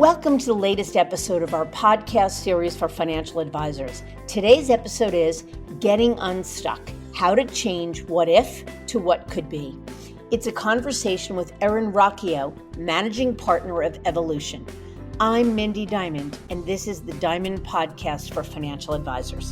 Welcome to the latest episode of our podcast series for financial advisors. Today's episode is Getting Unstuck, How to Change What If to What Could Be. It's a conversation with Erin Rocchio, Managing Partner of Evolution. I'm Mindy Diamond, and this is the Diamond Podcast for Financial Advisors.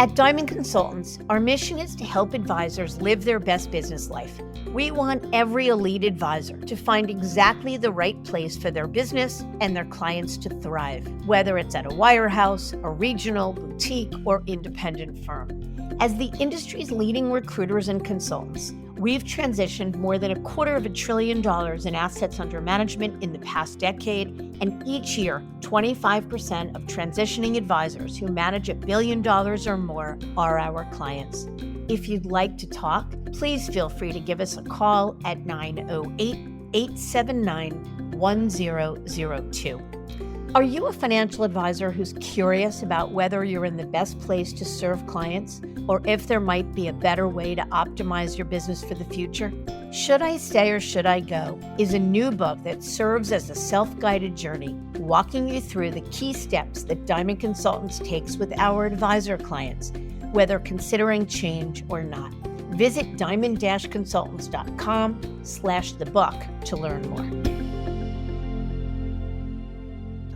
At Diamond Consultants, our mission is to help advisors live their best business life. We want every elite advisor to find exactly the right place for their business and their clients to thrive, whether it's at a wirehouse, a regional, boutique, or independent firm. As the industry's leading recruiters and consultants, we've transitioned more than $250 billion in assets under management in the past decade, and each year, 25% of transitioning advisors who manage $1 billion or more are our clients. If you'd like to talk, please feel free to give us a call at 908-879-1002. Are you a financial advisor who's curious about whether you're in the best place to serve clients, or if there might be a better way to optimize your business for the future? Should I Stay or Should I Go is a new book that serves as a self-guided journey, walking you through the key steps that Diamond Consultants takes with our advisor clients, whether considering change or not. Visit diamond-consultants.com/the-book to learn more.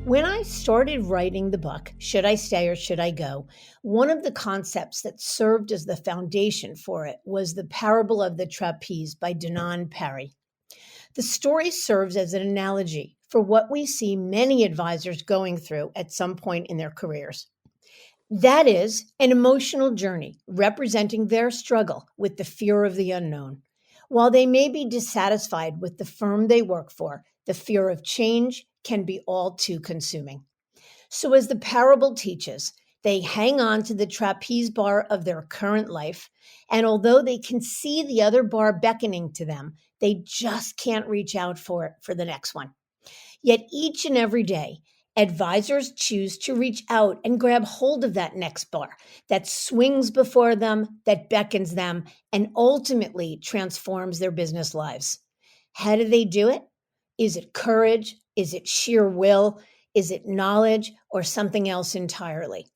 When I started writing the book, Should I Stay or Should I Go, one of the concepts that served as the foundation for it was the parable of the trapeze by Danon Parry. The story serves as an analogy for what we see many advisors going through at some point in their careers. That is, an emotional journey representing their struggle with the fear of the unknown. While they may be dissatisfied with the firm they work for, the fear of change can be all too consuming. So as the parable teaches, they hang on to the trapeze bar of their current life, and although they can see the other bar beckoning to them, they just can't reach out for it for the next one. Yet each and every day, advisors choose to reach out and grab hold of that next bar that swings before them, that beckons them, and ultimately transforms their business lives. How do they do it? Is it courage? Is it sheer will? Is it knowledge or something else entirely?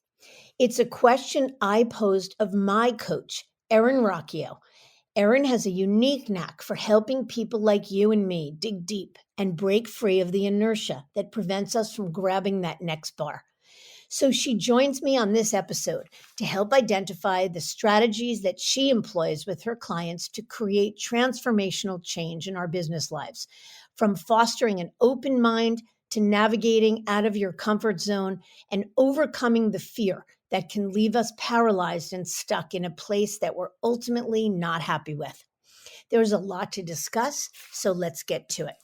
It's a question I posed of my coach, Erin Rocchio. Erin has a unique knack for helping people like you and me dig deep and break free of the inertia that prevents us from grabbing that next bar. So she joins me on this episode to help identify the strategies that she employs with her clients to create transformational change in our business lives, from fostering an open mind to navigating out of your comfort zone and overcoming the fear that can leave us paralyzed and stuck in a place that we're ultimately not happy with. There's a lot to discuss, so let's get to it.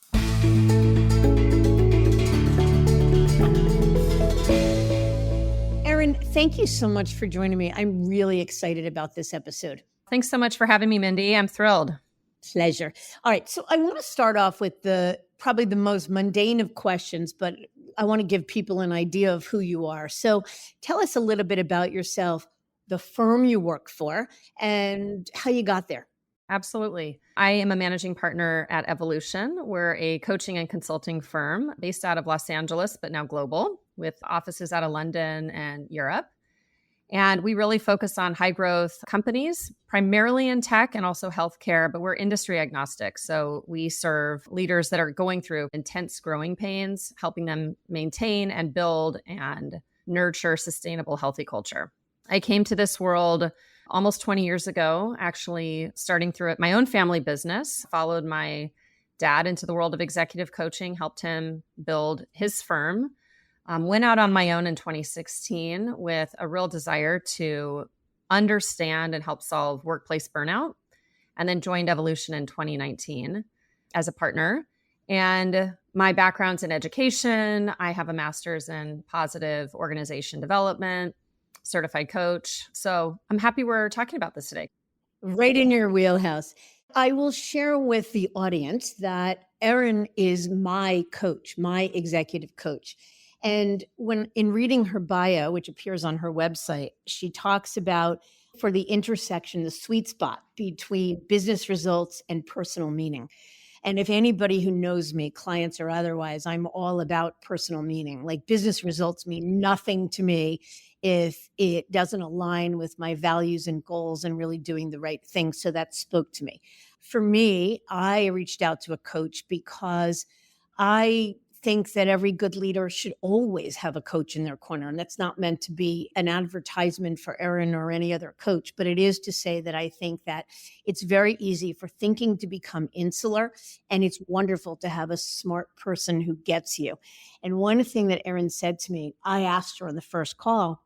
Erin, thank you so much for joining me. I'm really excited about this episode. Thanks so much for having me, Mindy. I'm thrilled. Pleasure. All right. So I want to start off with probably the most mundane of questions, but I want to give people an idea of who you are. So tell us a little bit about yourself, the firm you work for, and how you got there. Absolutely. I am a managing partner at Evolution. We're a coaching and consulting firm based out of Los Angeles, but now global, with offices out of London and Europe. And we really focus on high growth companies, primarily in tech and also healthcare, but we're industry agnostic. So we serve leaders that are going through intense growing pains, helping them maintain and build and nurture sustainable, healthy culture. I came to this world almost 20 years ago, actually starting through my own family business, followed my dad into the world of executive coaching, helped him build his firm. Went out on my own in 2016 with a real desire to understand and help solve workplace burnout, and then joined Evolution in 2019 as a partner. And my background's in education. I have a master's in positive organization development, certified coach. So I'm happy we're talking about this today. Right in your wheelhouse. I will share with the audience that Erin is my coach, my executive coach. And when in reading her bio, which appears on her website, she talks about for the intersection, the sweet spot between business results and personal meaning. And if anybody who knows me, clients or otherwise, I'm all about personal meaning. Like business results mean nothing to me if it doesn't align with my values and goals and really doing the right thing. So that spoke to me. For me, I reached out to a coach because I think that every good leader should always have a coach in their corner. And that's not meant to be an advertisement for Erin or any other coach, but it is to say that I think that it's very easy for thinking to become insular. And it's wonderful to have a smart person who gets you. And one thing that Erin said to me, I asked her on the first call,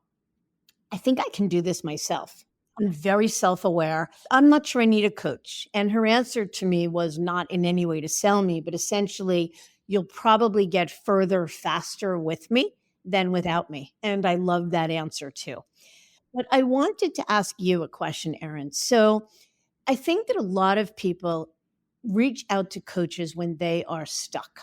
I think I can do this myself. I'm very self-aware. I'm not sure I need a coach. And her answer to me was not in any way to sell me, but essentially, you'll probably get further faster with me than without me. And I love that answer too. But I wanted to ask you a question, Erin. So I think that a lot of people reach out to coaches when they are stuck.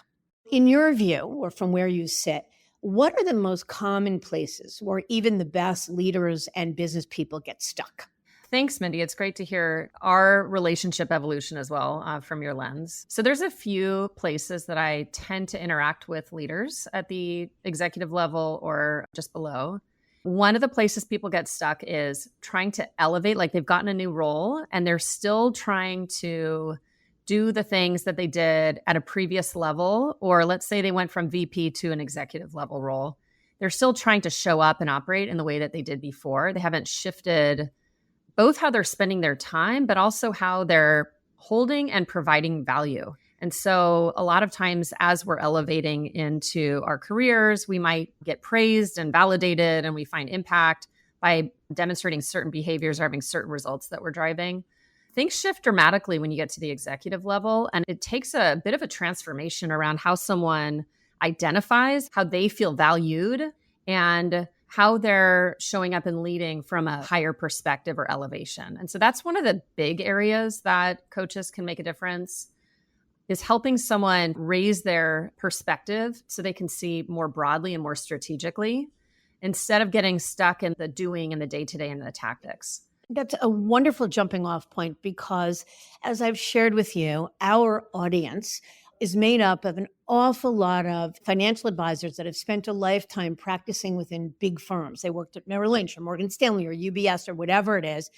In your view, or from where you sit, what are the most common places where even the best leaders and business people get stuck? Thanks, Mindy. It's great to hear our relationship evolution as well from your lens. So there's a few places that I tend to interact with leaders at the executive level or just below. One of the places people get stuck is trying to elevate, like they've gotten a new role and they're still trying to do the things that they did at a previous level, or let's say they went from VP to an executive level role. They're still trying to show up and operate in the way that they did before. They haven't shifted both how they're spending their time, but also how they're holding and providing value. And so a lot of times as we're elevating into our careers, we might get praised and validated and we find impact by demonstrating certain behaviors or having certain results that we're driving. Things shift dramatically when you get to the executive level, and it takes a bit of a transformation around how someone identifies, how they feel valued, and how they're showing up and leading from a higher perspective or elevation. And so that's one of the big areas that coaches can make a difference, is helping someone raise their perspective so they can see more broadly and more strategically instead of getting stuck in the doing and the day-to-day and the tactics. That's a wonderful jumping off point because, as I've shared with you, our audience is made up of an awful lot of financial advisors that have spent a lifetime practicing within big firms. They worked at Merrill Lynch or Morgan Stanley or UBS or whatever it is.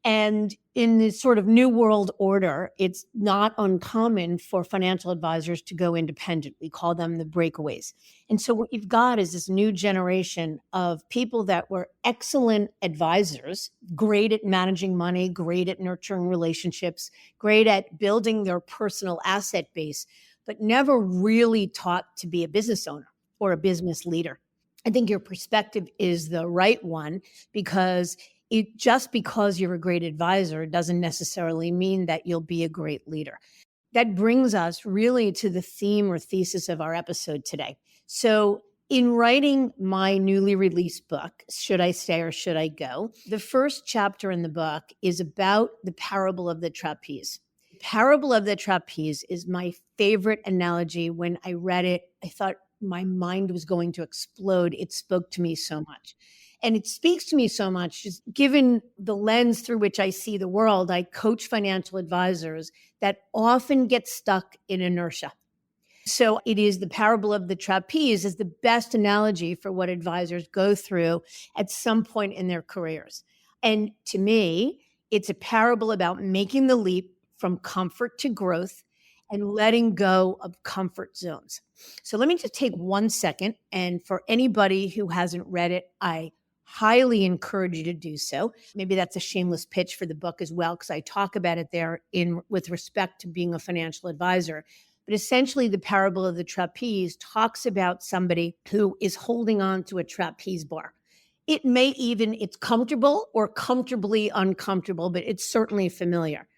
And in this sort of new world order, it's not uncommon for financial advisors to go independent. We call them the breakaways. And so what you've got is this new generation of people that were excellent advisors, great at managing money, great at nurturing relationships, great at building their personal asset base, but never really taught to be a business owner or a business leader. I think your perspective is the right one because just because you're a great advisor doesn't necessarily mean that you'll be a great leader. That brings us really to the theme or thesis of our episode today. So in writing my newly released book, Should I Stay or Should I Go? The first chapter in the book is about the parable of the trapeze. The parable of the trapeze is my favorite analogy. When I read it, I thought my mind was going to explode. It spoke to me so much. And it speaks to me so much, just given the lens through which I see the world. I coach financial advisors that often get stuck in inertia. So it is the parable of the trapeze is the best analogy for what advisors go through at some point in their careers. And to me, it's a parable about making the leap from comfort to growth and letting go of comfort zones. So let me just take 1 second. And for anybody who hasn't read it, I highly encourage you to do so. Maybe that's a shameless pitch for the book as well, because I talk about it there with respect to being a financial advisor. But essentially, the parable of the trapeze talks about somebody who is holding on to a trapeze bar. It's comfortable or comfortably uncomfortable, but it's certainly familiar.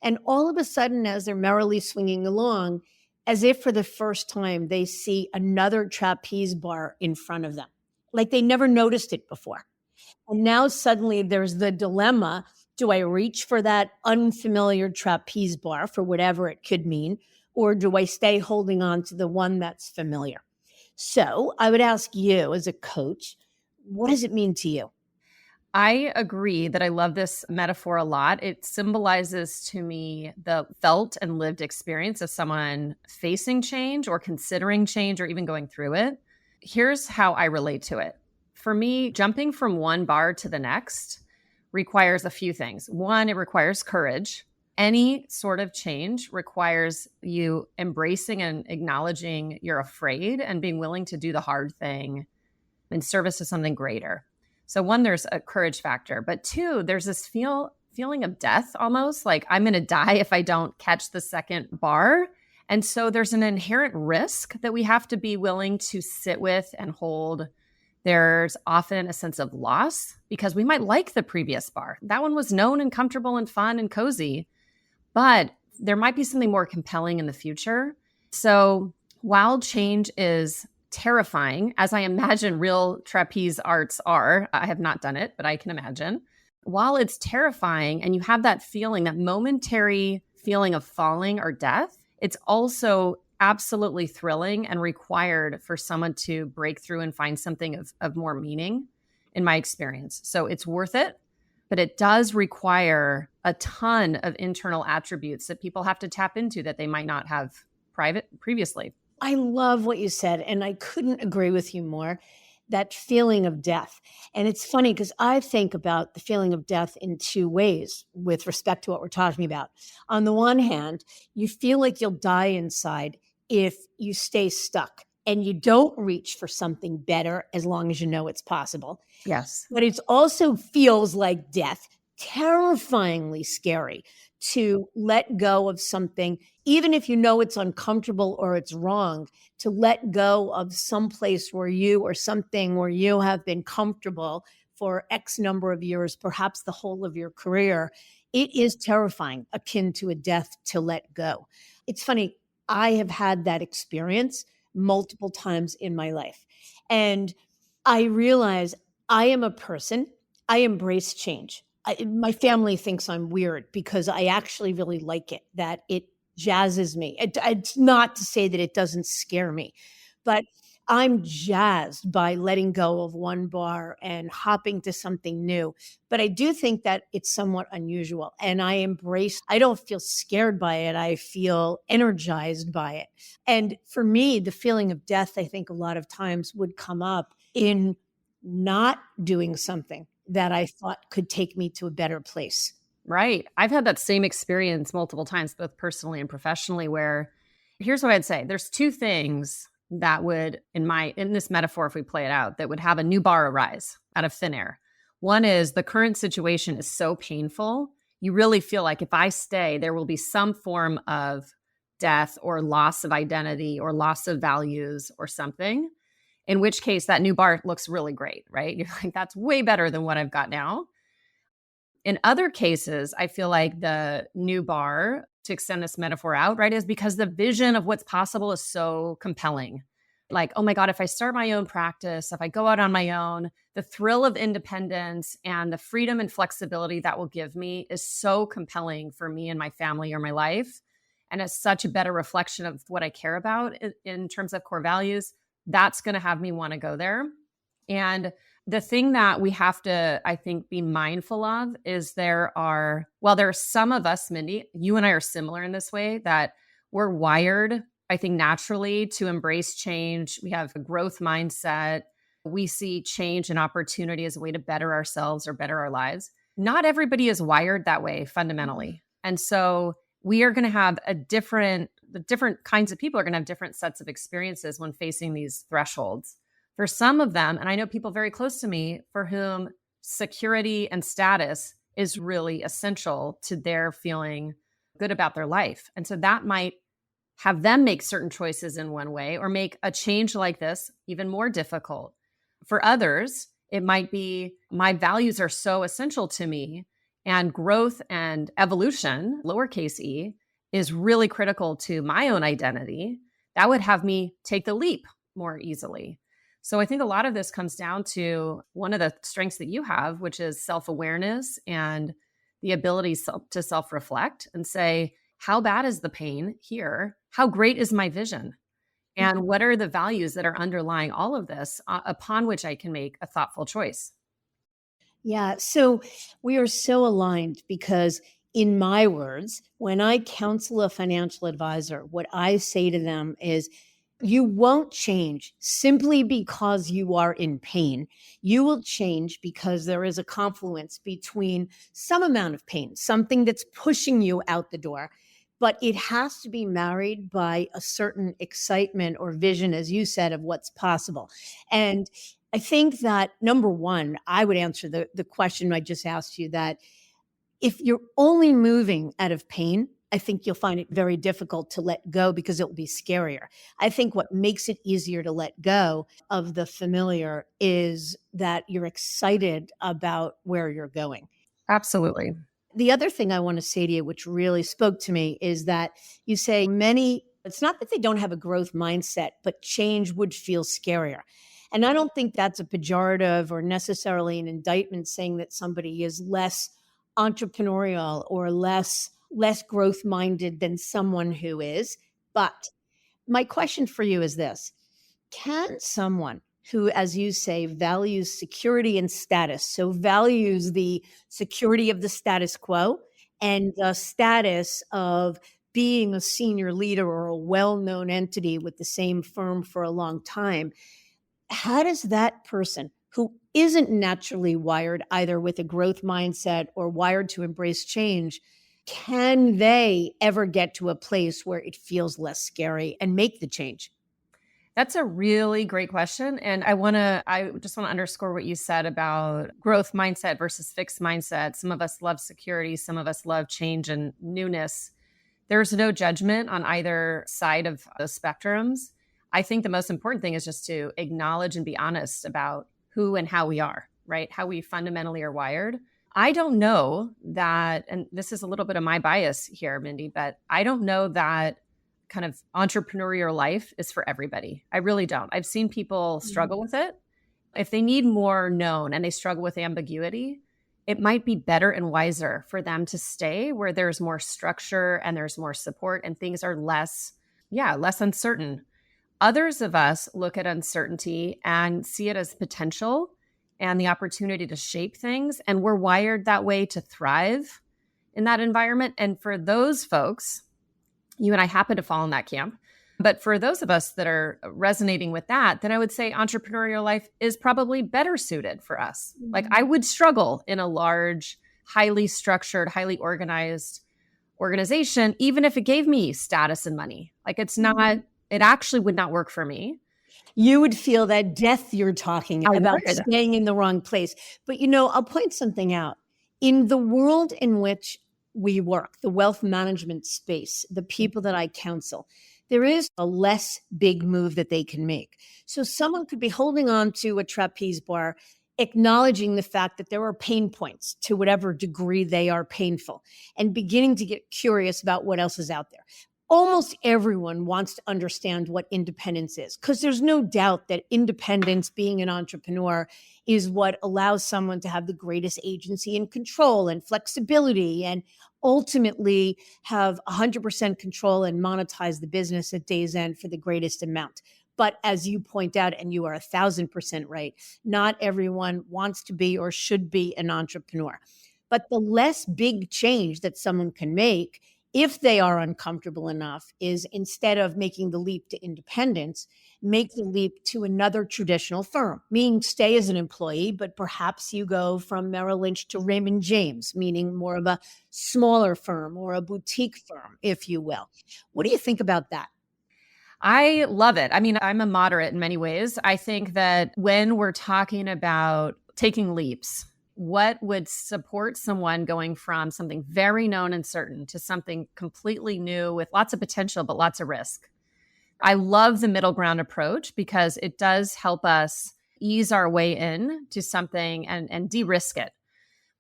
And all of a sudden, as they're merrily swinging along, as if for the first time, they see another trapeze bar in front of them, like they never noticed it before. And now suddenly there's the dilemma. Do I reach for that unfamiliar trapeze bar for whatever it could mean? Or do I stay holding on to the one that's familiar? So I would ask you as a coach, what does it mean to you? I agree that I love this metaphor a lot. It symbolizes to me the felt and lived experience of someone facing change or considering change or even going through it. Here's how I relate to it. For me, jumping from one bar to the next requires a few things. One, it requires courage. Any sort of change requires you embracing and acknowledging you're afraid and being willing to do the hard thing in service to something greater. So one, there's a courage factor, but two, there's this feeling of death almost, like I'm going to die if I don't catch the second bar. And so there's an inherent risk that we have to be willing to sit with and hold. There's often a sense of loss because we might like the previous bar. That one was known and comfortable and fun and cozy, but there might be something more compelling in the future. So while change is terrifying, as I imagine real trapeze arts are, I have not done it, but I can imagine. While it's terrifying and you have that feeling, that momentary feeling of falling or death, it's also absolutely thrilling and required for someone to break through and find something of more meaning, in my experience. So it's worth it, but it does require a ton of internal attributes that people have to tap into that they might not have previously. I love what you said, and I couldn't agree with you more. That feeling of death. And it's funny because I think about the feeling of death in two ways with respect to what we're talking about. On the one hand, you feel like you'll die inside if you stay stuck and you don't reach for something better as long as you know it's possible. Yes. But it also feels like death, terrifyingly scary to let go of something, even if you know it's uncomfortable or it's wrong, to let go of some place where you or something where you have been comfortable for X number of years, perhaps the whole of your career. It is terrifying, akin to a death to let go. It's funny, I have had that experience multiple times in my life. And I realize I am a person, I embrace change. My family thinks I'm weird because I actually really like it, that it jazzes me. It's not to say that it doesn't scare me, but I'm jazzed by letting go of one bar and hopping to something new. But I do think that it's somewhat unusual and I don't feel scared by it. I feel energized by it. And for me, the feeling of death, I think a lot of times would come up in not doing something that I thought could take me to a better place. Right. I've had that same experience multiple times, both personally and professionally, where here's what I'd say. There's two things that would, in this metaphor, if we play it out, that would have a new bar arise out of thin air. One is the current situation is so painful. You really feel like if I stay, there will be some form of death or loss of identity or loss of values or something, in which case that new bar looks really great, right? You're like, that's way better than what I've got now. In other cases, I feel like the new bar, to extend this metaphor out, right, is because the vision of what's possible is so compelling. Like, oh my God, if I start my own practice, if I go out on my own, the thrill of independence and the freedom and flexibility that will give me is so compelling for me and my family or my life. And it's such a better reflection of what I care about in terms of core values. That's going to have me want to go there. And the thing that we have to, I think, be mindful of is there are some of us, Mindy, you and I are similar in this way, that we're wired, I think, naturally to embrace change. We have a growth mindset. We see change and opportunity as a way to better ourselves or better our lives. Not everybody is wired that way fundamentally. And so we are going to have the different kinds of people are going to have different sets of experiences when facing these thresholds. For some of them, and I know people very close to me for whom security and status is really essential to their feeling good about their life. And so that might have them make certain choices in one way or make a change like this even more difficult. For others, it might be my values are so essential to me and growth and evolution, lowercase e, is really critical to my own identity. That would have me take the leap more easily. So I think a lot of this comes down to one of the strengths that you have, which is self-awareness and the ability to self-reflect and say, how bad is the pain here? How great is my vision? And what are the values that are underlying all of this upon which I can make a thoughtful choice? Yeah. So we are so aligned because, in my words, when I counsel a financial advisor, what I say to them is, you won't change simply because you are in pain. You will change because there is a confluence between some amount of pain, something that's pushing you out the door, but it has to be married by a certain excitement or vision, as you said, of what's possible. And I think that number one, I would answer the question I just asked you, that if you're only moving out of pain, I think you'll find it very difficult to let go because it will be scarier. I think what makes it easier to let go of the familiar is that you're excited about where you're going. Absolutely. The other thing I want to say to you, which really spoke to me, is that you say many, it's not that they don't have a growth mindset, but change would feel scarier. And I don't think that's a pejorative or necessarily an indictment saying that somebody is less entrepreneurial or less growth minded than someone who is. But my question for you is this: can someone who, as you say, values security and status, so values the security of the status quo and the status of being a senior leader or a well-known entity with the same firm for a long time, how does that person who isn't naturally wired either with a growth mindset or wired to embrace change, can they ever get to a place where it feels less scary and make the change? That's a really great question. And I just want to underscore what you said about growth mindset versus fixed mindset. Some of us love security, some of us love change and newness. There's no judgment on either side of the spectrums. I think the most important thing is just to acknowledge and be honest about who and how we are, right? How we fundamentally are wired. I don't know that, and this is a little bit of my bias here, Mindy, but I don't know that kind of entrepreneurial life is for everybody. I really don't. I've seen people struggle with it. If they need more known and they struggle with ambiguity, it might be better and wiser for them to stay where there's more structure and there's more support and things are less uncertain. Others of us look at uncertainty and see it as potential and the opportunity to shape things. And we're wired that way to thrive in that environment. And for those folks, you and I happen to fall in that camp. But for those of us that are resonating with that, then I would say entrepreneurial life is probably better suited for us. Like I would struggle in a large, highly structured, highly organized organization, even if it gave me status and money. Like it actually would not work for me. You would feel that death you're talking I about, would. staying in the wrong place. But, I'll point something out. In the world in which we work, the wealth management space, the people that I counsel, there is a less big move that they can make. So someone could be holding on to a trapeze bar, acknowledging the fact that there are pain points to whatever degree they are painful, and beginning to get curious about what else is out there. Almost everyone wants to understand what independence is, because there's no doubt that independence, being an entrepreneur, is what allows someone to have the greatest agency and control and flexibility, and ultimately have 100% control and monetize the business at day's end for the greatest amount. But as you point out, and you are 1,000% right, not everyone wants to be or should be an entrepreneur. But the less big change that someone can make, if they are uncomfortable enough, is instead of making the leap to independence, make the leap to another traditional firm, meaning stay as an employee, but perhaps you go from Merrill Lynch to Raymond James, meaning more of a smaller firm or a boutique firm, if you will. What do you think about that? I love it. I mean, I'm a moderate in many ways. I think that when we're talking about taking leaps, what would support someone going from something very known and certain to something completely new with lots of potential, but lots of risk? I love the middle ground approach because it does help us ease our way in to something and de-risk it.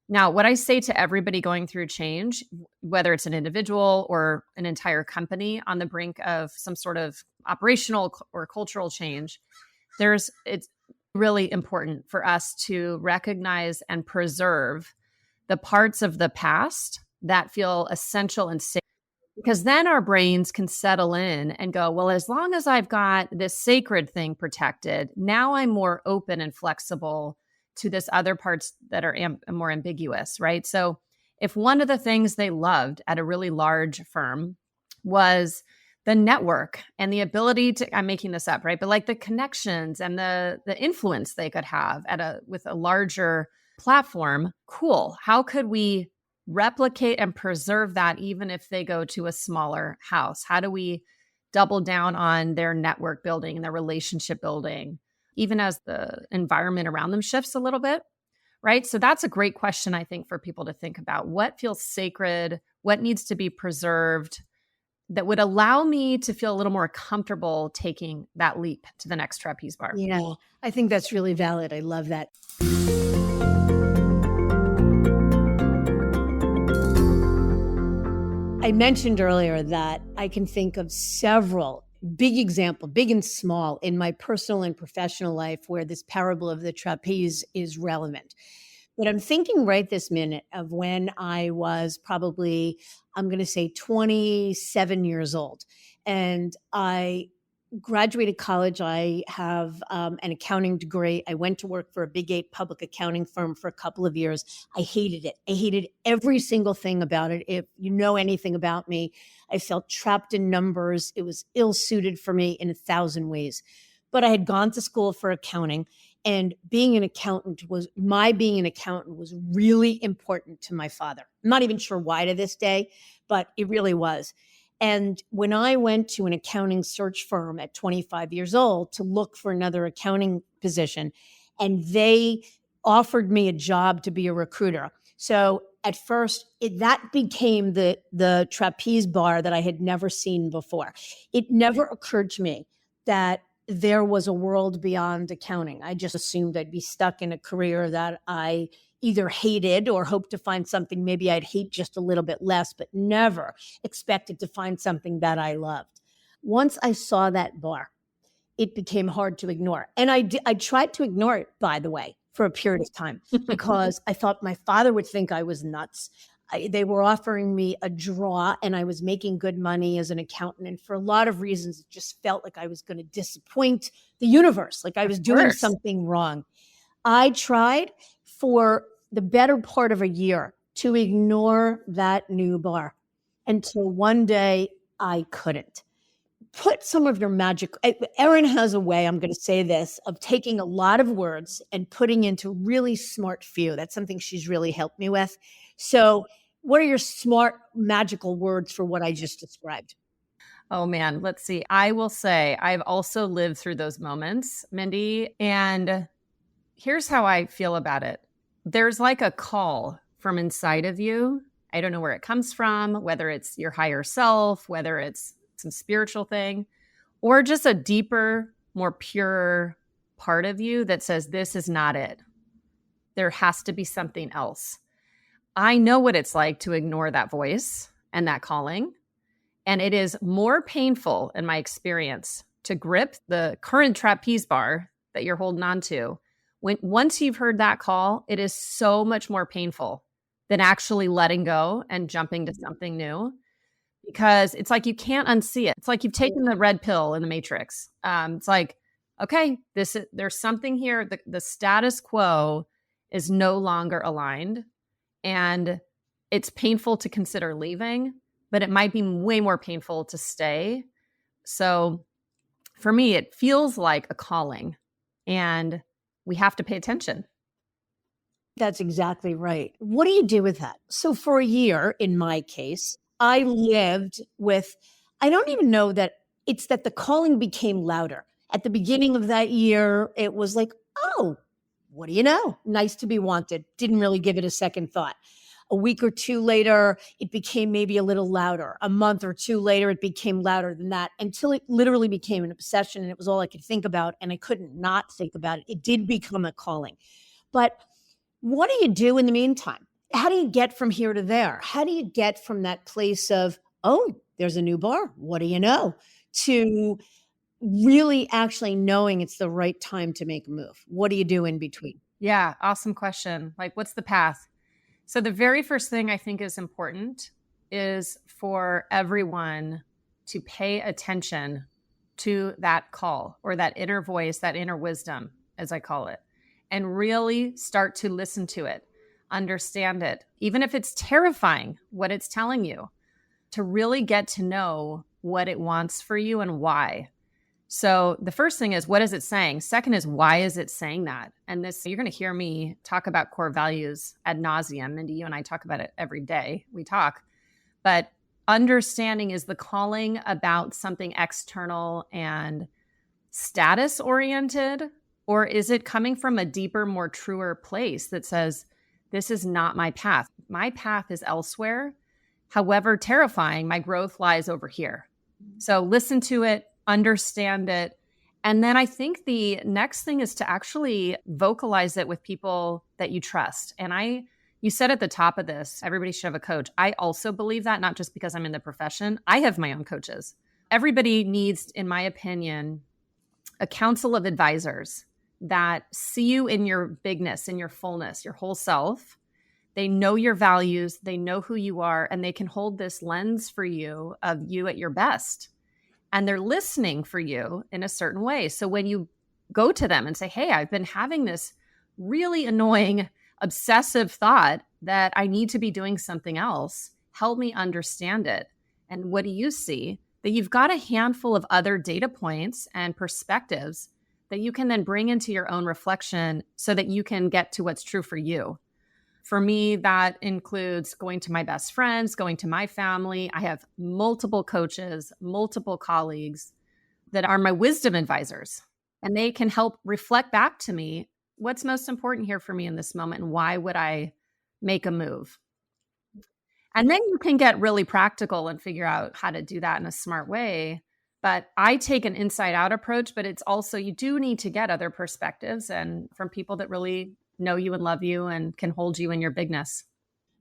Now, what I say to everybody going through change, whether it's an individual or an entire company on the brink of some sort of operational or cultural change, it's really important for us to recognize and preserve the parts of the past that feel essential and safe Because then our brains can settle in and go, well, as long as I've got this sacred thing protected, now I'm more open and flexible to this other parts that are more ambiguous, right? So if one of the things they loved at a really large firm was the network and the ability to, I'm making this up, right? But like the connections and the influence they could have with a larger platform, cool. How could we replicate and preserve that even if they go to a smaller house? How do we double down on their network building and their relationship building, even as the environment around them shifts a little bit? Right. So that's a great question, I think, for people to think about. What feels sacred? What needs to be preserved that would allow me to feel a little more comfortable taking that leap to the next trapeze bar? Yeah, I think that's really valid. I love that. I mentioned earlier that I can think of several big examples, big and small, in my personal and professional life where this parable of the trapeze is relevant. But I'm thinking right this minute of when I was probably, I'm going to say 27 years old. And I graduated college. I have an accounting degree. I went to work for a big 8 public accounting firm for a couple of years. I hated it. I hated every single thing about it. If you know anything about me, I felt trapped in numbers. It was ill-suited for me in 1,000 ways. But I had gone to school for accounting, and being an accountant was really important to my father. I'm not even sure why to this day, but it really was. And when I went to an accounting search firm at 25 years old to look for another accounting position, and they offered me a job to be a recruiter. So at first, that became the trapeze bar that I had never seen before. It never occurred to me that there was a world beyond accounting. I just assumed I'd be stuck in a career that I either hated or hoped to find something maybe I'd hate just a little bit less, but never expected to find something that I loved. Once I saw that bar, it became hard to ignore. And I tried to ignore it, by the way, for a period of time because I thought my father would think I was nuts. They were offering me a draw and I was making good money as an accountant. And for a lot of reasons, it just felt like I was going to disappoint the universe, like I was doing something wrong. I tried for the better part of a year to ignore that new bar until one day I couldn't. Put some of your magic. Erin has a way, I'm going to say this, of taking a lot of words and putting into really smart few. That's something she's really helped me with. So what are your smart, magical words for what I just described? Oh man, let's see. I will say I've also lived through those moments, Mindy, and here's how I feel about it. There's like a call from inside of you. I don't know where it comes from, whether it's your higher self, whether it's some spiritual thing, or just a deeper, more pure part of you that says, this is not it. There has to be something else. I know what it's like to ignore that voice and that calling. And it is more painful in my experience to grip the current trapeze bar that you're holding on to. Once you've heard that call, it is so much more painful than actually letting go and jumping to something new, because it's like you can't unsee it. It's like you've taken the red pill in the Matrix. It's like, okay, there's something here. The status quo is no longer aligned, and it's painful to consider leaving, but it might be way more painful to stay. So for me, it feels like a calling, and we have to pay attention. That's exactly right. What do you do with that? So for a year, in my case, I lived with, I don't even know that it's that the calling became louder. At the beginning of that year, it was like, oh, what do you know? Nice to be wanted. Didn't really give it a second thought. A week or two later, it became maybe a little louder. A month or two later, it became louder than that until it literally became an obsession and it was all I could think about and I couldn't not think about it. It did become a calling. But what do you do in the meantime? How do you get from here to there? How do you get from that place of, oh, there's a new bar, what do you know, to really actually knowing it's the right time to make a move? What do you do in between? Yeah, awesome question. Like, what's the path? So the very first thing I think is important is for everyone to pay attention to that call or that inner voice, that inner wisdom, as I call it, and really start to listen to it, understand it, even if it's terrifying what it's telling you, to really get to know what it wants for you and why. So the first thing is, what is it saying? Second is, why is it saying that? And this, you're going to hear me talk about core values ad nauseum. Mindy, you and I talk about it every day. We talk. But understanding, is the calling about something external and status oriented, or is it coming from a deeper, more truer place that says, this is not my path. My path is elsewhere. However terrifying, my growth lies over here. So listen to it, understand it. And then I think the next thing is to actually vocalize it with people that you trust. And you said at the top of this, everybody should have a coach. I also believe that, not just because I'm in the profession. I have my own coaches. Everybody needs, in my opinion, a council of advisors that see you in your bigness, in your fullness, your whole self. They know your values, they know who you are, and they can hold this lens for you of you at your best. And they're listening for you in a certain way. So when you go to them and say, hey, I've been having this really annoying, obsessive thought that I need to be doing something else, help me understand it. And what do you see? That you've got a handful of other data points and perspectives that you can then bring into your own reflection so that you can get to what's true for you. For me, that includes going to my best friends, going to my family. I have multiple coaches, multiple colleagues that are my wisdom advisors, and they can help reflect back to me what's most important here for me in this moment and why would I make a move. And then you can get really practical and figure out how to do that in a smart way. But I take an inside out approach, but it's also, you do need to get other perspectives and from people that really know you and love you and can hold you in your bigness.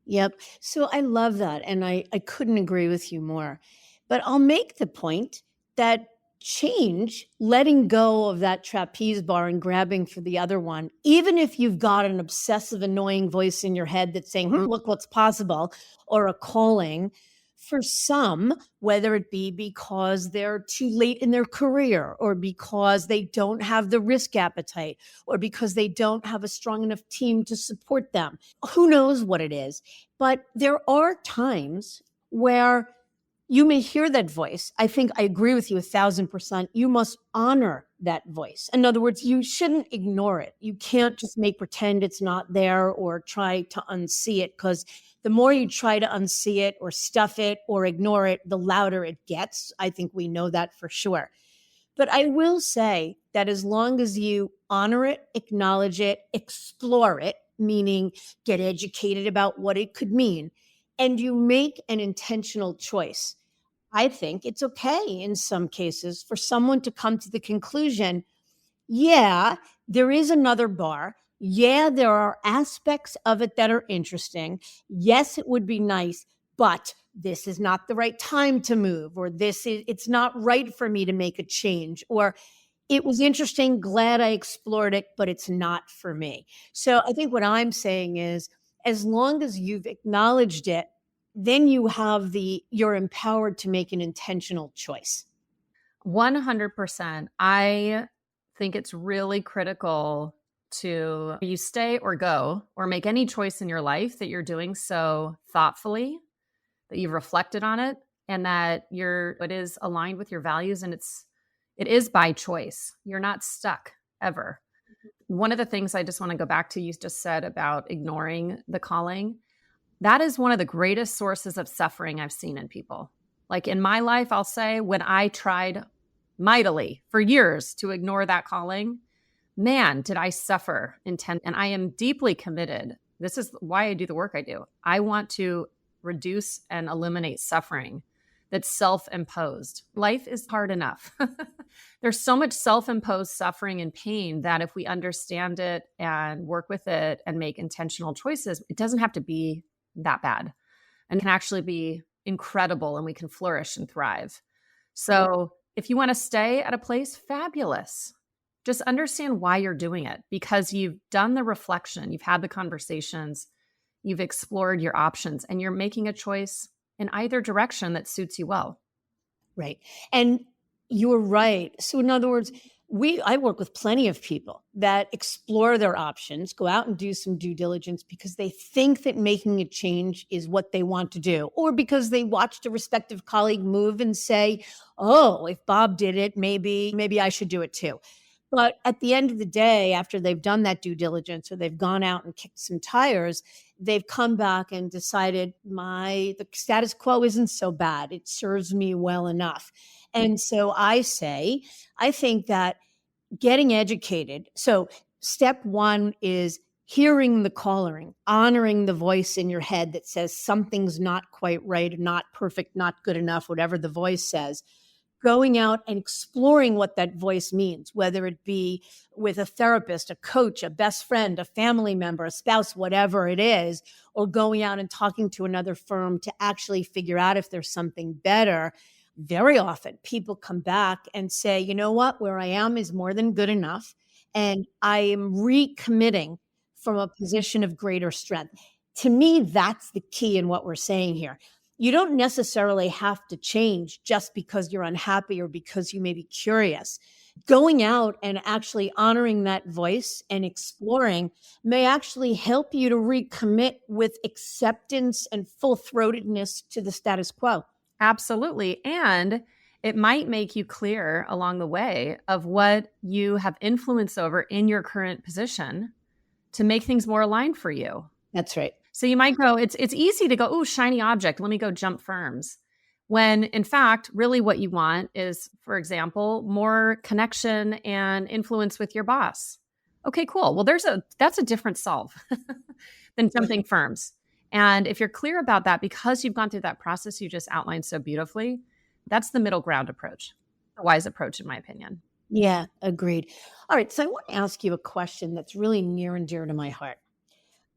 Yep. So I love that. And I couldn't agree with you more. But I'll make the point that change, letting go of that trapeze bar and grabbing for the other one, even if you've got an obsessive, annoying voice in your head that's saying, look what's possible, or a calling, for some, whether it be because they're too late in their career, or because they don't have the risk appetite, or because they don't have a strong enough team to support them, who knows what it is. But there are times where you may hear that voice. I think I agree with you 1,000%. You must honor that voice. In other words, you shouldn't ignore it. You can't just make pretend it's not there or try to unsee it, because the more you try to unsee it or stuff it or ignore it, the louder it gets. I think we know that for sure. But I will say that as long as you honor it, acknowledge it, explore it, meaning get educated about what it could mean, and you make an intentional choice, I think it's okay in some cases for someone to come to the conclusion, yeah, there is another bar. Yeah, there are aspects of it that are interesting. Yes, it would be nice, but this is not the right time to move, or it's not right for me to make a change, or it was interesting, glad I explored it, but it's not for me. So I think what I'm saying is, as long as you've acknowledged it, then you're empowered to make an intentional choice. 100%. I think it's really critical to you stay or go or make any choice in your life that you're doing so thoughtfully, that you've reflected on it, and that it is aligned with your values, and it is by choice. You're not stuck ever. One of the things I just want to go back to, you just said about ignoring the calling. That is one of the greatest sources of suffering I've seen in people. Like in my life, I'll say, when I tried mightily for years to ignore that calling, man, did I suffer intense. And I am deeply committed. This is why I do the work I do. I want to reduce and eliminate suffering that's self-imposed. Life is hard enough. There's so much self-imposed suffering and pain that if we understand it and work with it and make intentional choices, it doesn't have to be that bad, and can actually be incredible, and we can flourish and thrive. So if you want to stay at a place, fabulous. Just understand why you're doing it, because you've done the reflection, you've had the conversations, you've explored your options, and you're making a choice in either direction that suits you well. Right. And you're right. So in other words, I work with plenty of people that explore their options, go out and do some due diligence because they think that making a change is what they want to do, or because they watched a respective colleague move and say, "Oh, if Bob did it, maybe I should do it too." But at the end of the day, after they've done that due diligence or they've gone out and kicked some tires, they've come back and decided the status quo isn't so bad. It serves me well enough. And so I think that getting educated. So step one is hearing the calling, honoring the voice in your head that says something's not quite right, not perfect, not good enough, whatever the voice says, going out and exploring what that voice means, whether it be with a therapist, a coach, a best friend, a family member, a spouse, whatever it is, or going out and talking to another firm to actually figure out if there's something better. Very often people come back and say, you know what, where I am is more than good enough. And I am recommitting from a position of greater strength. To me, that's the key in what we're saying here. You don't necessarily have to change just because you're unhappy or because you may be curious. Going out and actually honoring that voice and exploring may actually help you to recommit with acceptance and full throatedness to the status quo. Absolutely. And it might make you clear along the way of what you have influence over in your current position to make things more aligned for you. That's right. So you might go, it's easy to go, oh, shiny object, let me go jump firms. When in fact, really what you want is, for example, more connection and influence with your boss. Okay, cool. Well, that's a different solve than jumping firms. And if you're clear about that, because you've gone through that process you just outlined so beautifully, that's the middle ground approach, a wise approach, in my opinion. Yeah, agreed. All right. So I want to ask you a question that's really near and dear to my heart.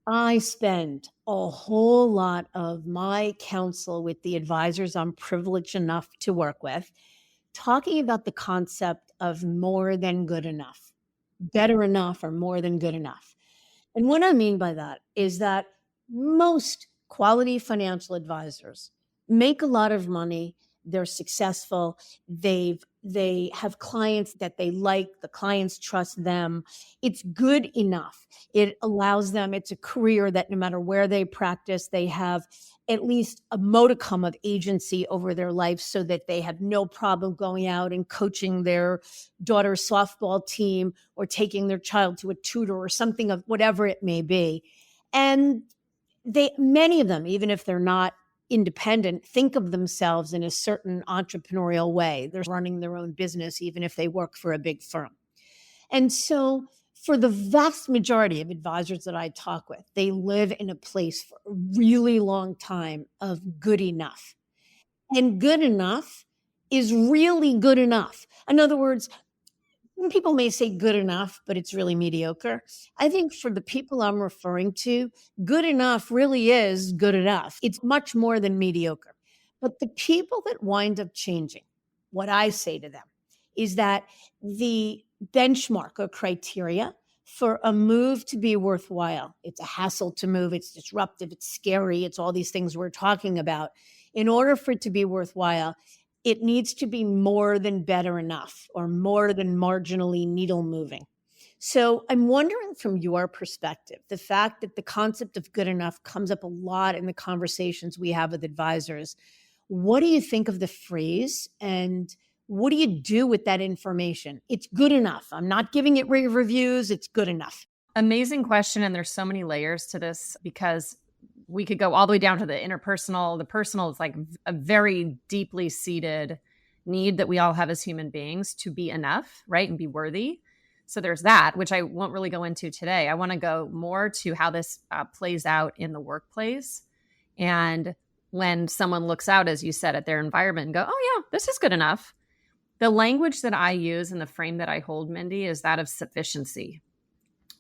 I spend a whole lot of my counsel with the advisors I'm privileged enough to work with talking about the concept of more than good enough, better enough, or more than good enough. And what I mean by that is that most quality financial advisors make a lot of money. They're successful. They have clients that they like. The clients trust them. It's good enough. It allows them, it's a career that no matter where they practice, they have at least a modicum of agency over their life so that they have no problem going out and coaching their daughter's softball team or taking their child to a tutor or something of whatever it may be. And many of them, even if they're not independent, think of themselves in a certain entrepreneurial way. They're running their own business, even if they work for a big firm. And so for the vast majority of advisors that I talk with, they live in a place for a really long time of good enough. And good enough is really good enough. In other words, people may say good enough, but it's really mediocre. I think for the people I'm referring to, good enough really is good enough. It's much more than mediocre. But the people that wind up changing, what I say to them is that the benchmark or criteria for a move to be worthwhile, it's a hassle to move, it's disruptive, it's scary, it's all these things we're talking about. In order for it to be worthwhile, it needs to be more than better enough or more than marginally needle moving. So I'm wondering from your perspective, the fact that the concept of good enough comes up a lot in the conversations we have with advisors. What do you think of the phrase and what do you do with that information? It's good enough. I'm not giving it rave reviews. It's good enough. Amazing question. And there's so many layers to this because we could go all the way down to the interpersonal. The personal is like a very deeply seated need that we all have as human beings to be enough, right? And be worthy. So there's that, which I won't really go into today. I want to go more to how this plays out in the workplace. And when someone looks out, as you said, at their environment and go, oh yeah, this is good enough. The language that I use and the frame that I hold, Mindy, is that of sufficiency.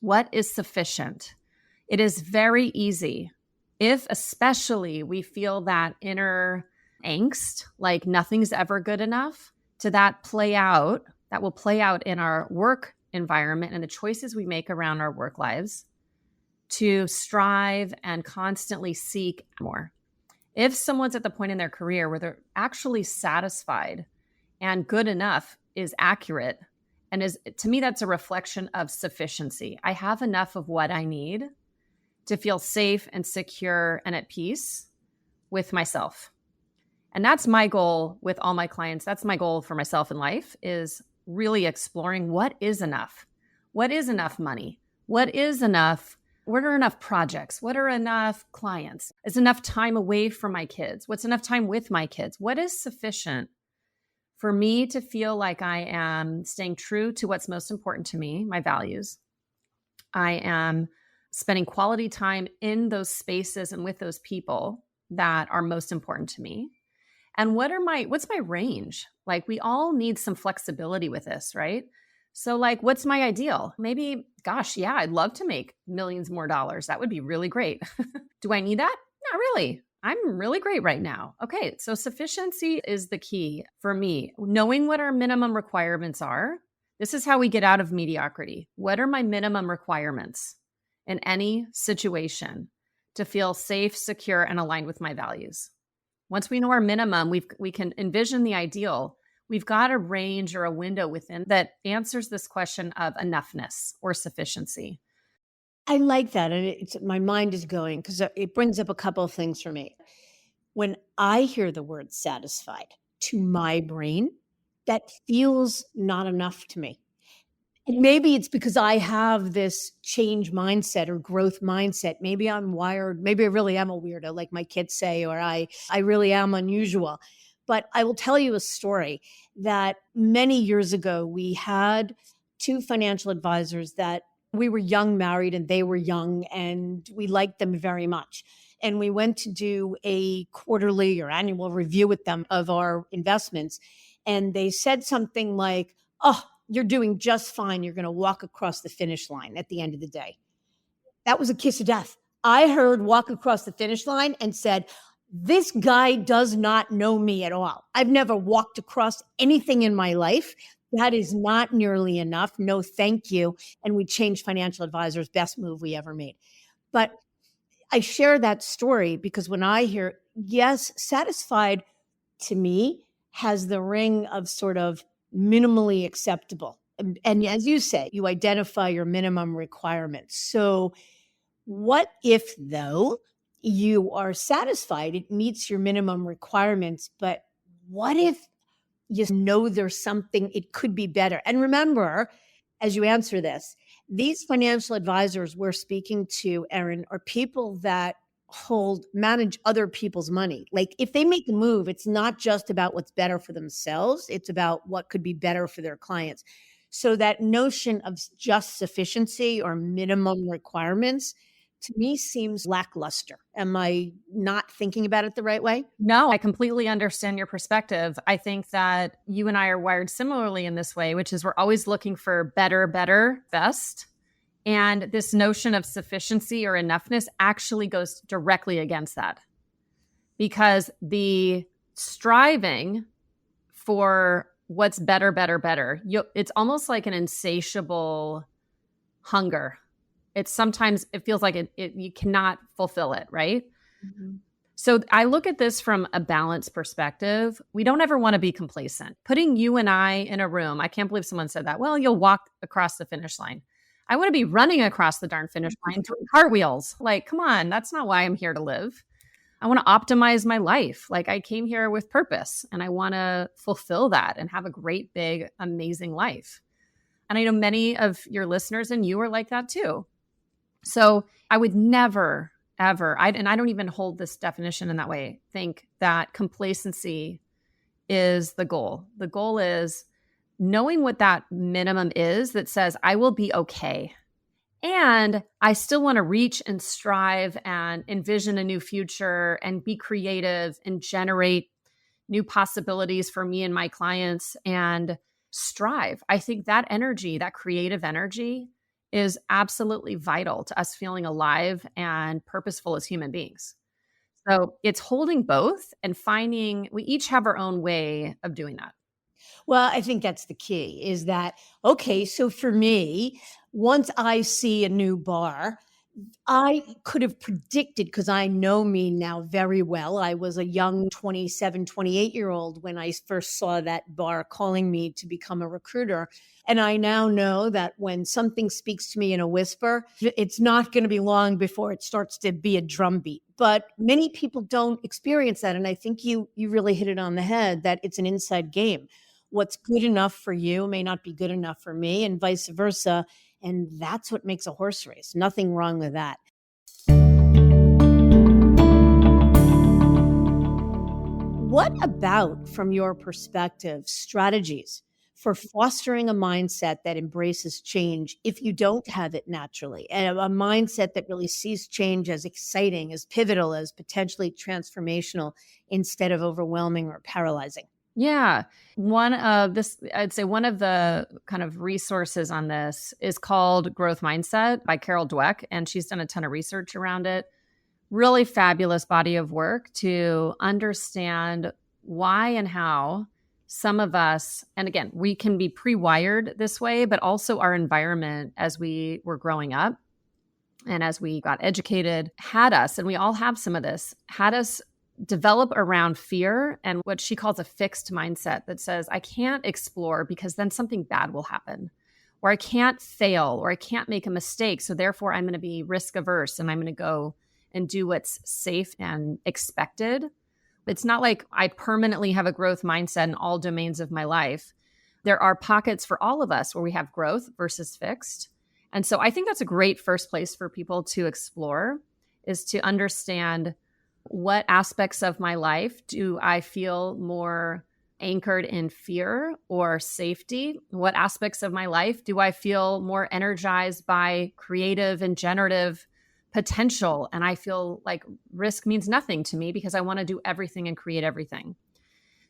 What is sufficient? It is very easy if especially we feel that inner angst, like nothing's ever good enough, to that will play out in our work environment and the choices we make around our work lives to strive and constantly seek more. If someone's at the point in their career where they're actually satisfied and good enough is accurate, and is, to me, that's a reflection of sufficiency. I have enough of what I need to feel safe and secure and at peace with myself. And that's my goal with all my clients. That's my goal for myself in life, is really exploring what is enough. What is enough money? What is enough? What are enough projects? What are enough clients? Is enough time away from my kids? What's enough time with my kids? What is sufficient for me to feel like I am staying true to what's most important to me, my values? I am spending quality time in those spaces and with those people that are most important to me. And what's my range? Like, we all need some flexibility with this, right? So like, what's my ideal? Maybe, gosh, yeah, I'd love to make millions more dollars. That would be really great. Do I need that? Not really. I'm really great right now. Okay. So sufficiency is the key for me. Knowing what our minimum requirements are. This is how we get out of mediocrity. What are my minimum requirements in any situation to feel safe, secure, and aligned with my values? Once we know our minimum, we can envision the ideal. We've got a range or a window within that answers this question of enoughness or sufficiency. I like that. And my mind is going because it brings up a couple of things for me. When I hear the word satisfied, to my brain, that feels not enough to me. And maybe it's because I have this change mindset or growth mindset. Maybe I'm wired. Maybe I really am a weirdo, like my kids say, or I really am unusual. But I will tell you a story that many years ago, we had two financial advisors that we were young married and they were young and we liked them very much. And we went to do a quarterly or annual review with them of our investments. And they said something like, "Oh, you're doing just fine. You're going to walk across the finish line at the end of the day." That was a kiss of death. I heard walk across the finish line and said, this guy does not know me at all. I've never walked across anything in my life. That is not nearly enough. No, thank you. And we changed financial advisors, best move we ever made. But I share that story because when I hear, yes, satisfied to me has the ring of sort of minimally acceptable. And as you say, you identify your minimum requirements. So what if, though, you are satisfied, it meets your minimum requirements, but what if you know there's something, it could be better? And remember, as you answer this, these financial advisors we're speaking to, Erin, are people that manage other people's money. Like if they make a move, it's not just about what's better for themselves, it's about what could be better for their clients. So that notion of just sufficiency or minimum requirements to me seems lackluster. Am I not thinking about it the right way? No, I completely understand your perspective. I think that you and I are wired similarly in this way, which is we're always looking for better, best. And this notion of sufficiency or enoughness actually goes directly against that, because the striving for what's better, it's almost like an insatiable hunger. Sometimes it feels like you cannot fulfill it, right? Mm-hmm. So I look at this from a balanced perspective. We don't ever want to be complacent. Putting you and I in a room, I can't believe someone said that. Well, you'll walk across the finish line. I want to be running across the darn finish line doing cartwheels. Like, come on, that's not why I'm here to live. I want to optimize my life. Like, I came here with purpose and I want to fulfill that and have a great, big, amazing life. And I know many of your listeners and you are like that too. So I would never, ever, and I don't even hold this definition in that way, think that complacency is the goal. The goal is knowing what that minimum is that says, I will be okay. And I still want to reach and strive and envision a new future and be creative and generate new possibilities for me and my clients and strive. I think that energy, that creative energy, is absolutely vital to us feeling alive and purposeful as human beings. So it's holding both and finding, we each have our own way of doing that. Well, I think that's the key is that, okay, so for me, once I see a new bar, I could have predicted, because I know me now very well. I was a young 27, 28-year-old when I first saw that bar calling me to become a recruiter. And I now know that when something speaks to me in a whisper, it's not going to be long before it starts to be a drumbeat. But many people don't experience that. And I think you really hit it on the head, that it's an inside game. What's good enough for you may not be good enough for me, and vice versa. And that's what makes a horse race. Nothing wrong with that. What about, from your perspective, strategies for fostering a mindset that embraces change if you don't have it naturally, and a mindset that really sees change as exciting, as pivotal, as potentially transformational, instead of overwhelming or paralyzing? Yeah. I'd say one of the kind of resources on this is called Growth Mindset by Carol Dweck, and she's done a ton of research around it. Really fabulous body of work to understand why and how some of us, and again, we can be pre-wired this way, but also our environment as we were growing up and as we got educated had us, and we all have some of this, had us develop around fear and what she calls a fixed mindset that says, I can't explore because then something bad will happen, or I can't fail, or I can't make a mistake. So therefore, I'm going to be risk averse and I'm going to go and do what's safe and expected. It's not like I permanently have a growth mindset in all domains of my life. There are pockets for all of us where we have growth versus fixed. And so I think that's a great first place for people to explore, is to understand what aspects of my life do I feel more anchored in fear or safety? What aspects of my life do I feel more energized by creative and generative potential? And I feel like risk means nothing to me because I want to do everything and create everything.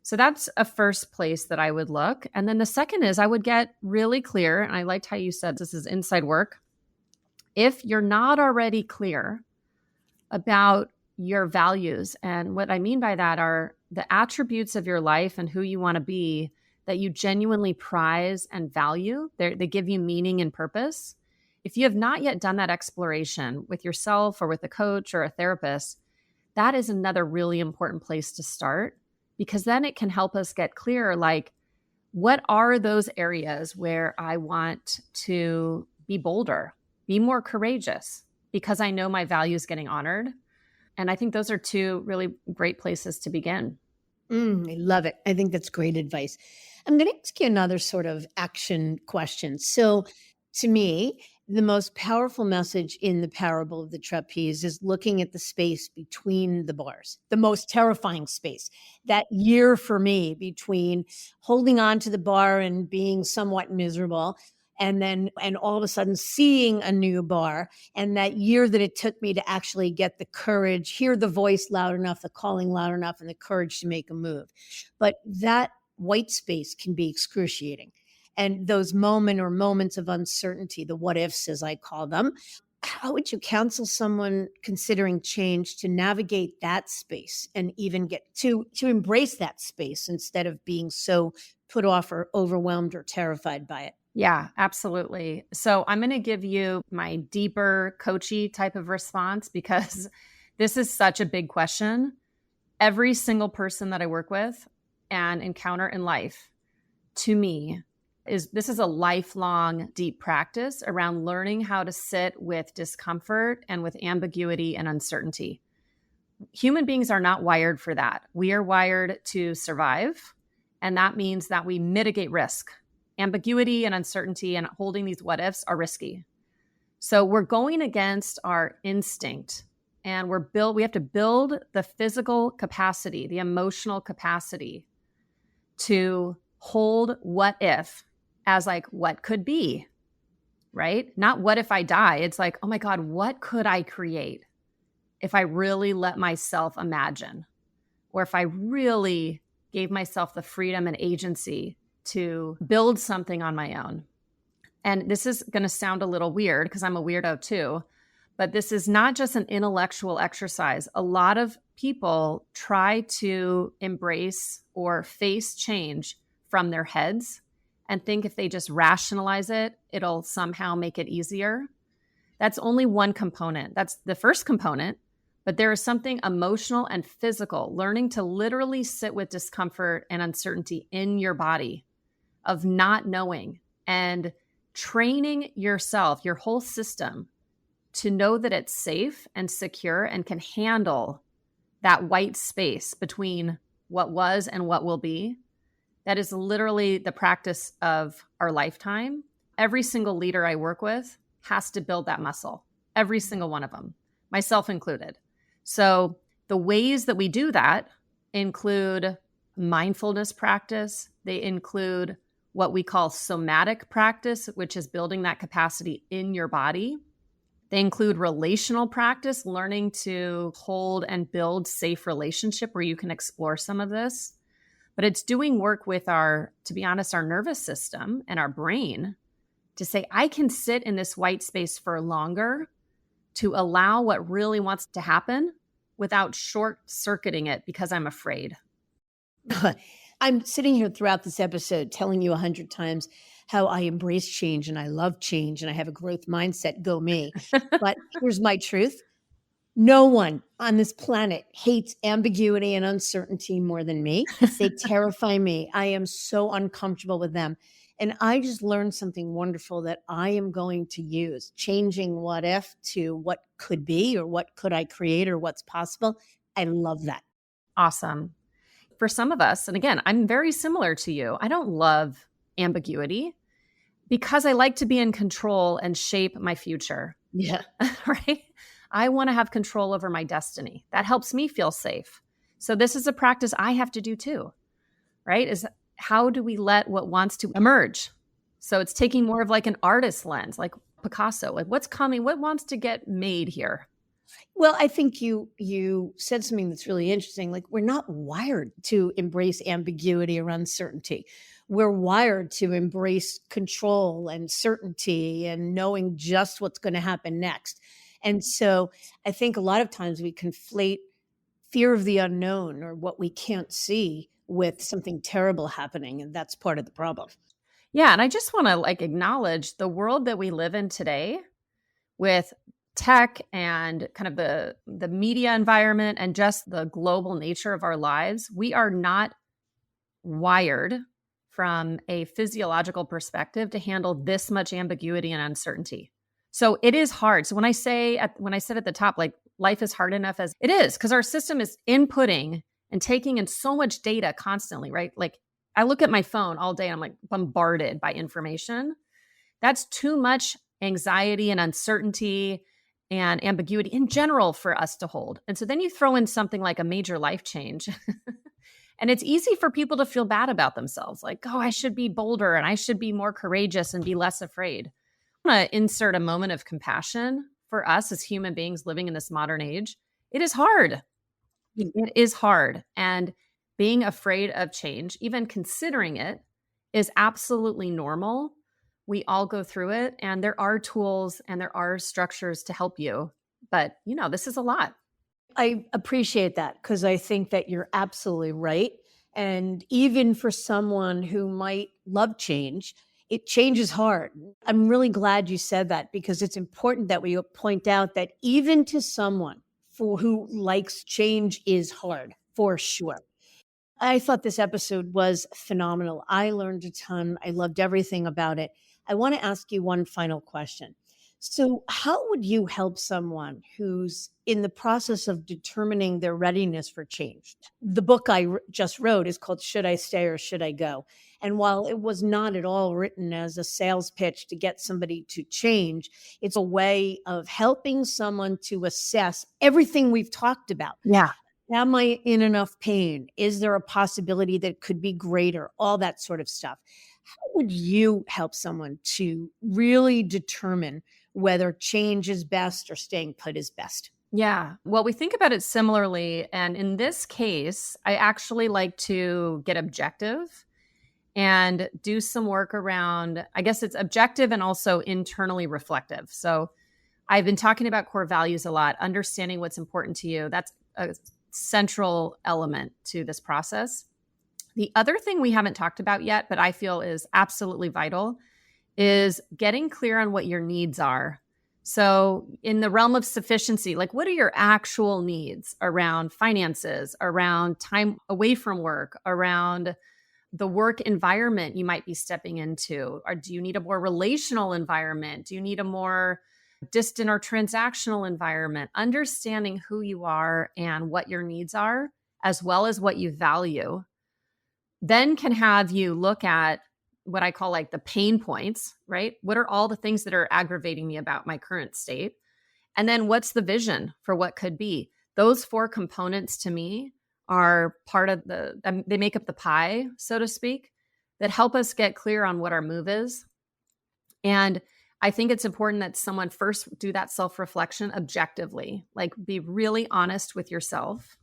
So that's a first place that I would look. And then the second is I would get really clear. And I liked how you said this is inside work. If you're not already clear about your values, and what I mean by that are the attributes of your life and who you want to be that you genuinely prize and value, they give you meaning and purpose. If you have not yet done that exploration with yourself or with a coach or a therapist, that is another really important place to start, because then it can help us get clear, like, what are those areas where I want to be bolder, be more courageous, because I know my value is getting honored. And I think those are two really great places to begin. I love it. I think that's great advice. I'm going to ask you another sort of action question. So, to me, the most powerful message in the parable of the trapeze is looking at the space between the bars, the most terrifying space. That year for me between holding on to the bar and being somewhat miserable, and all of a sudden seeing a new bar, and that year that it took me to actually get the courage, hear the voice loud enough, the calling loud enough, and the courage to make a move. But that white space can be excruciating. And those moments of uncertainty, the what ifs, as I call them, how would you counsel someone considering change to navigate that space and even get to embrace that space instead of being so put off or overwhelmed or terrified by it? Yeah, absolutely. So I'm going to give you my deeper coachy type of response, because this is such a big question. Every single person that I work with and encounter in life, to me, this is a lifelong deep practice around learning how to sit with discomfort and with ambiguity and uncertainty. Human beings are not wired for that. We are wired to survive, and that means that we mitigate risk. Ambiguity and uncertainty and holding these what ifs are risky. So we're going against our instinct, and we have to build the physical capacity, the emotional capacity to hold what if as like what could be, right? Not what if I die. It's like, oh my God, what could I create if I really let myself imagine, or if I really gave myself the freedom and agency to build something on my own. And this is going to sound a little weird because I'm a weirdo too, but this is not just an intellectual exercise. A lot of people try to embrace or face change from their heads and think if they just rationalize it, it'll somehow make it easier. That's only one component. That's the first component. But there is something emotional and physical, learning to literally sit with discomfort and uncertainty in your body of not knowing and training yourself, your whole system, to know that it's safe and secure and can handle that white space between what was and what will be. That is literally the practice of our lifetime. Every single leader I work with has to build that muscle, every single one of them, myself included. So the ways that we do that include mindfulness practice. They include what we call somatic practice, which is building that capacity in your body. They include relational practice, learning to hold and build safe relationship where you can explore some of this. But it's doing work with to be honest, our nervous system and our brain to say, I can sit in this white space for longer to allow what really wants to happen without short-circuiting it because I'm afraid. I'm sitting here throughout this episode telling you 100 times how I embrace change and I love change and I have a growth mindset, go me. But here's my truth. No one on this planet hates ambiguity and uncertainty more than me. They terrify me. I am so uncomfortable with them. And I just learned something wonderful that I am going to use, changing what if to what could be or what could I create or what's possible. I love that. Awesome. For some of us, and again, I'm very similar to you. I don't love ambiguity because I like to be in control and shape my future. Yeah. Right? I want to have control over my destiny. That helps me feel safe. So this is a practice I have to do too, right? Is how do we let what wants to emerge? So it's taking more of like an artist lens, like Picasso, like what's coming, what wants to get made here? Well, I think you said something that's really interesting. Like we're not wired to embrace ambiguity or uncertainty. We're wired to embrace control and certainty and knowing just what's going to happen next. And so I think a lot of times we conflate fear of the unknown or what we can't see with something terrible happening. And that's part of the problem. Yeah. And I just want to like acknowledge the world that we live in today with tech and kind of the media environment and just the global nature of our lives. We are not wired from a physiological perspective to handle this much ambiguity and uncertainty. So it is hard. So when I said at the top, like life is hard enough as it is, because our system is inputting and taking in so much data constantly, right? Like I look at my phone all day and I'm like bombarded by information. That's too much anxiety and uncertainty and ambiguity in general for us to hold. And so then you throw in something like a major life change. And it's easy for people to feel bad about themselves. Like, oh, I should be bolder and I should be more courageous and be less afraid. I want to insert a moment of compassion for us as human beings living in this modern age. It is hard. It is hard. And being afraid of change, even considering it, is absolutely normal. We all go through it. And there are tools and there are structures to help you. But, this is a lot. I appreciate that because I think that you're absolutely right. And even for someone who might love change, change is hard. I'm really glad you said that because it's important that we point out that even to someone who likes change is hard, for sure. I thought this episode was phenomenal. I learned a ton. I loved everything about it. I want to ask you one final question. So, how would you help someone who's in the process of determining their readiness for change? The book I just wrote is called Should I Stay or Should I Go? And while it was not at all written as a sales pitch to get somebody to change, it's a way of helping someone to assess everything we've talked about. Yeah. Am I in enough pain? Is there a possibility that it could be greater? All that sort of stuff. How would you help someone to really determine whether change is best or staying put is best? Yeah. Well, we think about it similarly. And in this case, I actually like to get objective and do some work around, I guess it's objective and also internally reflective. So I've been talking about core values a lot, understanding what's important to you. That's a central element to this process. The other thing we haven't talked about yet, but I feel is absolutely vital, is getting clear on what your needs are. So in the realm of sufficiency, like what are your actual needs around finances, around time away from work, around the work environment you might be stepping into? Or do you need a more relational environment? Do you need a more distant or transactional environment? Understanding who you are and what your needs are, as well as what you value, then can have you look at what I call like the pain points, right? What are all the things that are aggravating me about my current state? And then what's the vision for what could be? Those four components to me are part of they make up the pie, so to speak, that help us get clear on what our move is. And I think it's important that someone first do that self-reflection objectively, like be really honest with yourself,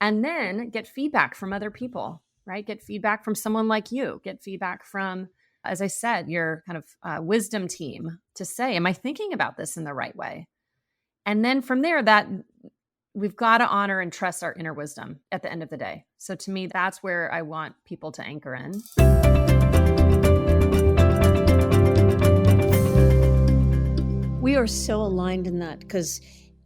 and then get feedback from other people, right? Get feedback from someone like you, get feedback from, as I said, your kind of wisdom team to say, am I thinking about this in the right way? And then from there, that we've got to honor and trust our inner wisdom at the end of the day. So to me, that's where I want people to anchor in. We are so aligned in that because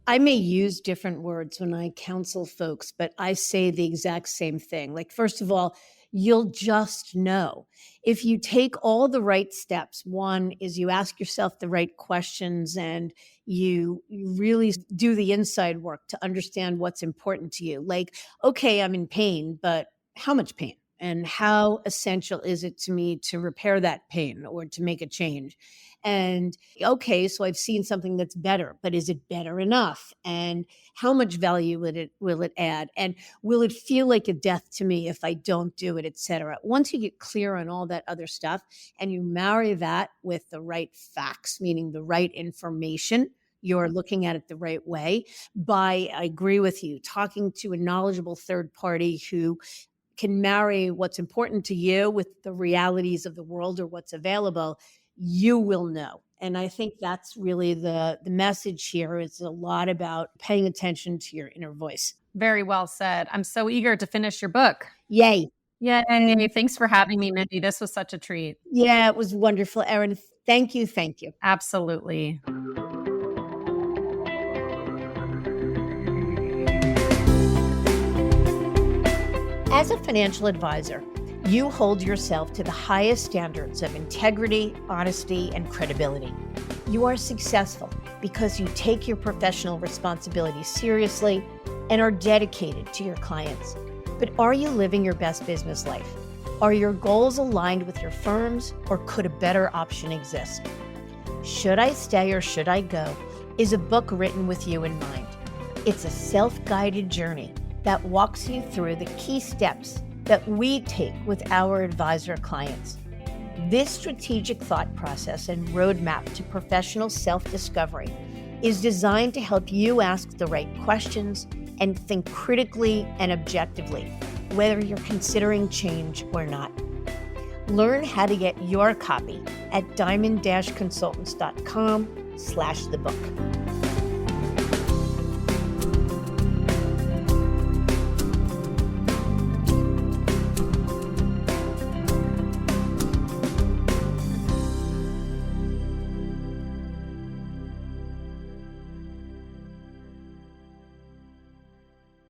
I may use different words when I counsel folks, but I say the exact same thing. Like, first of all, you'll just know if you take all the right steps. One is you ask yourself the right questions and you really do the inside work to understand what's important to you. Like, okay, I'm in pain, but how much pain? And how essential is it to me to repair that pain or to make a change? And okay, so I've seen something that's better, but is it better enough? And how much value will it add? And will it feel like a death to me if I don't do it, et cetera? Once you get clear on all that other stuff and you marry that with the right facts, meaning the right information, you're looking at it the right way by, I agree with you, talking to a knowledgeable third party who can marry what's important to you with the realities of the world or what's available, you will know. And I think that's really the message here is a lot about paying attention to your inner voice. Very well said. I'm so eager to finish your book. Yay. Yay. Thanks for having me, Mindy. This was such a treat. Yeah, it was wonderful, Erin. Thank you. Thank you. Absolutely. As a financial advisor, you hold yourself to the highest standards of integrity, honesty, and credibility. You are successful because you take your professional responsibilities seriously and are dedicated to your clients. But are you living your best business life? Are your goals aligned with your firm's, or could a better option exist? Should I Stay or Should I Go is a book written with you in mind. It's a self-guided journey that walks you through the key steps that we take with our advisor clients. This strategic thought process and roadmap to professional self-discovery is designed to help you ask the right questions and think critically and objectively, whether you're considering change or not. Learn how to get your copy at diamond-consultants.com/thebook.